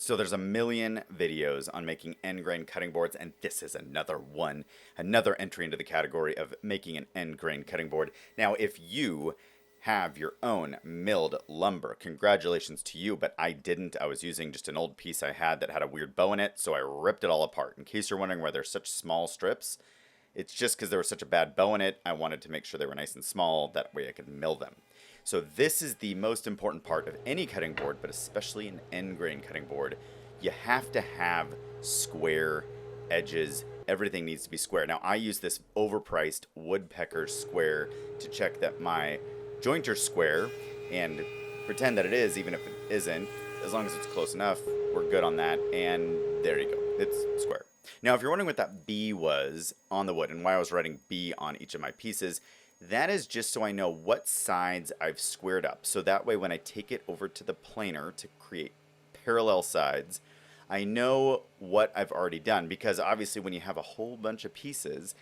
So there's a million videos on making end grain cutting boards, and this is another one, another entry into the category of making an end grain cutting board. Now, if you have your own milled lumber, congratulations to you, but I didn't. I was using just an old piece I had that had a weird bow in it, so I ripped it all apart. In case you're wondering why there's such small strips, it's just because there was such a bad bow in it. I wanted to make sure they were nice and small, that way I could mill them. So this is the most important part of any cutting board, but especially an end grain cutting board. You have to have square edges. Everything needs to be square. Now I use this overpriced woodpecker square to check that my joint are square, and pretend that it is, even if it isn't. As long as it's close enough, we're good on that, and there you go. It's square. Now if you're wondering what that B was on the wood and why I was writing B on each of my pieces, that is just so I know what sides I've squared up. So that way when I take it over to the planer to create parallel sides, I know what I've already done. Because obviously when you have a whole bunch of pieces,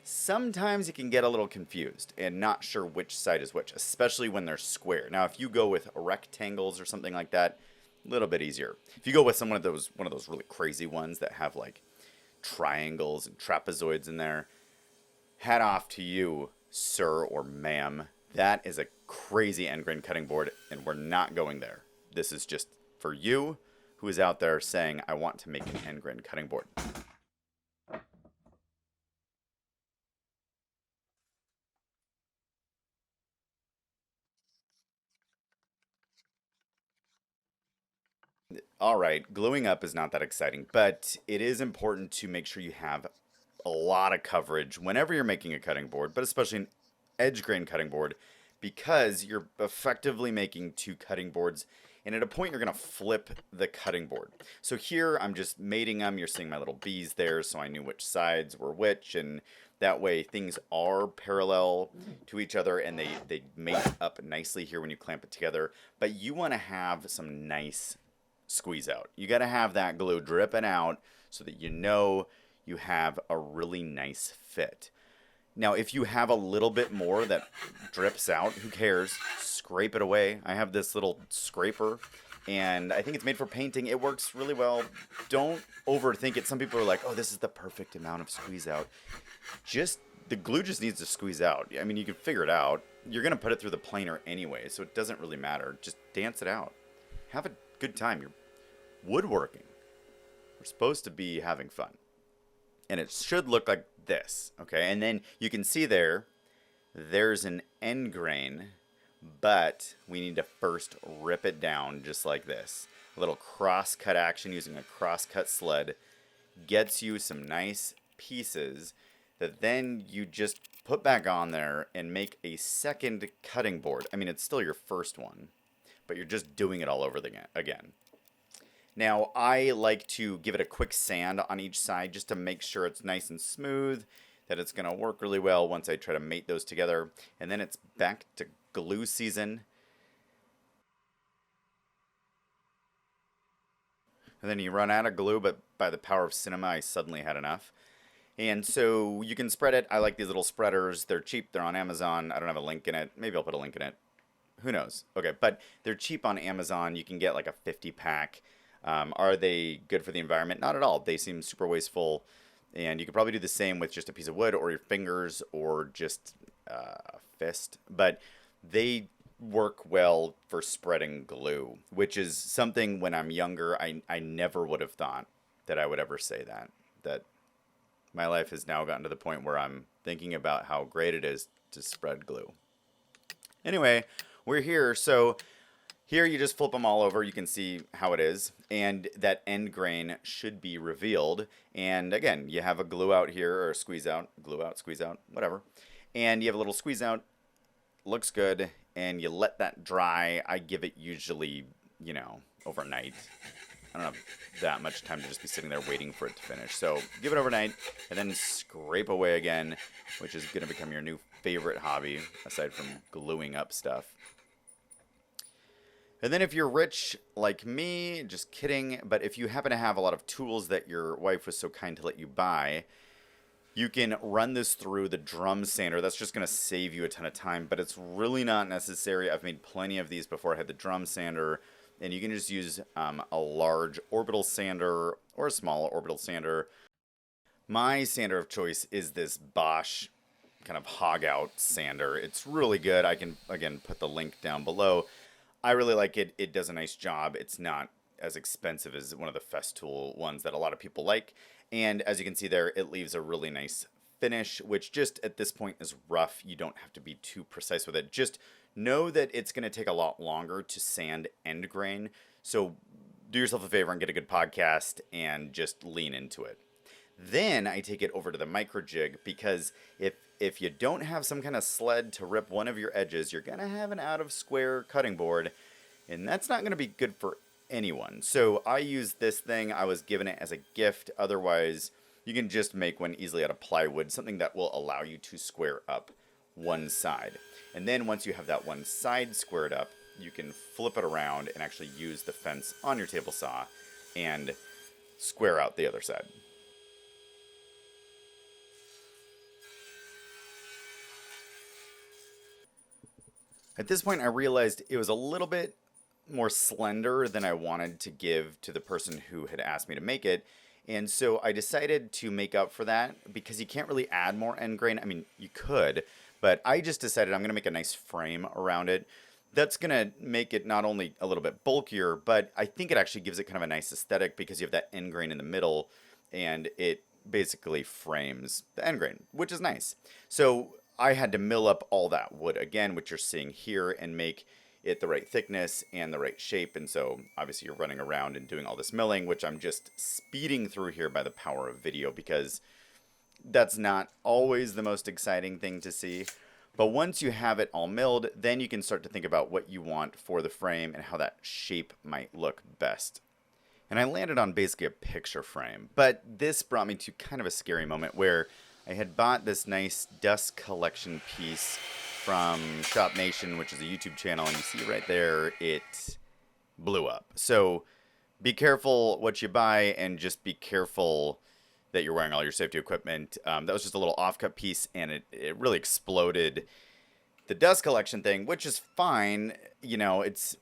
sometimes you can get a little confused and not sure which side is which, especially when they're square. Now if you go with rectangles or something like that, a little bit easier. If you go with one of those really crazy ones that have like triangles and trapezoids in there, hat off to you, sir or ma'am. That is a crazy end grain cutting board, and we're not going there. This is just for you who is out there saying, I want to make an end grain cutting board. All right, gluing up is not that exciting, but it is important to make sure you have a lot of coverage whenever you're making a cutting board, but especially an edge grain cutting board, because you're effectively making two cutting boards, and at a point you're going to flip the cutting board. So here I'm just mating them. You're seeing my little B's there, so I knew which sides were which, and that way things are parallel to each other, and they mate up nicely here when you clamp it together. But you want to have some nice squeeze out. You got to have that glue dripping out so that you know you have a really nice fit. Now, if you have a little bit more that drips out, who cares? Scrape it away. I have this little scraper, and I think it's made for painting. It works really well. Don't overthink it. Some people are like, oh, this is the perfect amount of squeeze out. The glue just needs to squeeze out. I mean, you can figure it out. You're going to put it through the planer anyway, so it doesn't really matter. Just dance it out. Have a good time. You're woodworking. We're supposed to be having fun. And it should look like this, okay? And then you can see there's an end grain, but we need to first rip it down just like this. A little cross-cut action using a cross-cut sled gets you some nice pieces that then you just put back on there and make a second cutting board. I mean, it's still your first one, but you're just doing it all over again. Now, I like to give it a quick sand on each side just to make sure it's nice and smooth, that it's going to work really well once I try to mate those together. And then it's back to glue season. And then you run out of glue, but by the power of cinema, I suddenly had enough. And so you can spread it. I like these little spreaders. They're cheap. They're on Amazon. I don't have a link in it. Maybe I'll put a link in it. Who knows? Okay, but they're cheap on Amazon. You can get like a 50-pack. Are they good for the environment? Not at all. They seem super wasteful, and you could probably do the same with just a piece of wood or your fingers or just a fist. But they work well for spreading glue, which is something when I'm younger I never would have thought that I would ever say that. That my life has now gotten to the point where I'm thinking about how great it is to spread glue. Anyway, we're here, so here you just flip them all over. You can see how it is, and that end grain should be revealed. And again, you have a glue out here, or squeeze out, glue out, squeeze out, whatever. And you have a little squeeze out, looks good, and you let that dry. I give it usually, overnight. I don't have that much time to just be sitting there waiting for it to finish. So give it overnight, and then scrape away again, which is going to become your new favorite hobby, aside from gluing up stuff. And then if you're rich like me, just kidding, but if you happen to have a lot of tools that your wife was so kind to let you buy, you can run this through the drum sander. That's just going to save you a ton of time, but it's really not necessary. I've made plenty of these before I had the drum sander, and you can just use a large orbital sander or a small orbital sander. My sander of choice is this Bosch kind of hog out sander. It's really good. I can, again, put the link down below. I really like it. It does a nice job. It's not as expensive as one of the Festool ones that a lot of people like. And as you can see there, it leaves a really nice finish, which just at this point is rough. You don't have to be too precise with it. Just know that it's going to take a lot longer to sand end grain. So do yourself a favor and get a good podcast and just lean into it. Then I take it over to the micro jig, because if you don't have some kind of sled to rip one of your edges, you're going to have an out of square cutting board, and that's not going to be good for anyone. So I use this thing. I was given it as a gift. Otherwise, you can just make one easily out of plywood, something that will allow you to square up one side. And then once you have that one side squared up, you can flip it around and actually use the fence on your table saw and square out the other side. At this point, I realized it was a little bit more slender than I wanted to give to the person who had asked me to make it. And so I decided to make up for that, because you can't really add more end grain. I mean, you could, but I just decided I'm going to make a nice frame around it. That's going to make it not only a little bit bulkier, but I think it actually gives it kind of a nice aesthetic, because you have that end grain in the middle and it basically frames the end grain, which is nice. So I had to mill up all that wood again, which you're seeing here, and make it the right thickness and the right shape. And so obviously you're running around and doing all this milling, which I'm just speeding through here by the power of video, because that's not always the most exciting thing to see. But once you have it all milled, then you can start to think about what you want for the frame and how that shape might look best. And I landed on basically a picture frame, but this brought me to kind of a scary moment where I had bought this nice dust collection piece from Shop Nation, which is a YouTube channel, and you see right there, it blew up. So be careful what you buy, and just be careful that you're wearing all your safety equipment. That was just a little offcut piece, and it really exploded the dust collection thing, which is fine. You know, it's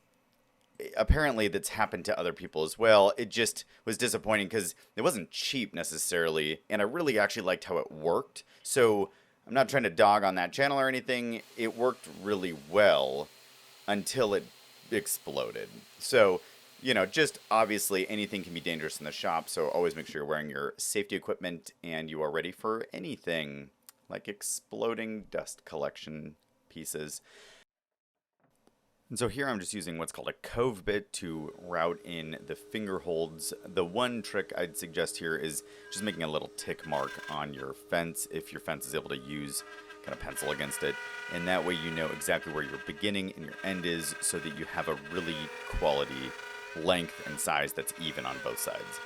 apparently that's happened to other people as well. It just was disappointing because it wasn't cheap necessarily, and I really actually liked how it worked. So I'm not trying to dog on that channel or anything. It worked really well until it exploded. So, you know, just obviously anything can be dangerous in the shop, so always make sure you're wearing your safety equipment and you are ready for anything like exploding dust collection pieces. And so here I'm just using what's called a cove bit to route in the finger holds. The one trick I'd suggest here is just making a little tick mark on your fence, if your fence is able to use kind of pencil against it. And that way you know exactly where your beginning and your end is, so that you have a really quality length and size that's even on both sides.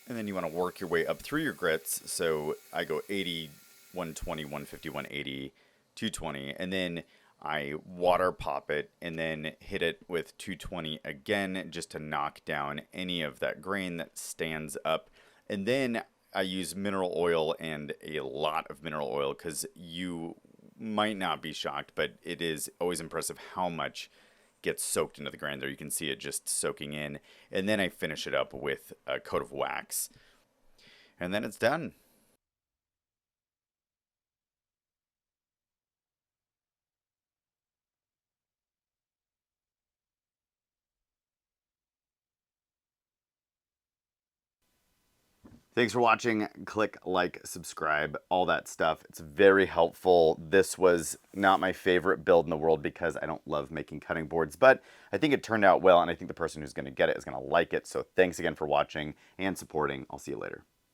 And then you want to work your way up through your grits. So I go 80, 120, 150, 180, 220, and then I water pop it and then hit it with 220 again, just to knock down any of that grain that stands up. And then I use mineral oil, and a lot of mineral oil, because you might not be shocked, but it is always impressive how much gets soaked into the grain there. You can see it just soaking in. And then I finish it up with a coat of wax. And then it's done. Thanks for watching. Click like, subscribe, all that stuff. It's very helpful. This was not my favorite build in the world, because I don't love making cutting boards, but I think it turned out well, and I think the person who's going to get it is going to like it. So thanks again for watching and supporting. I'll see you later.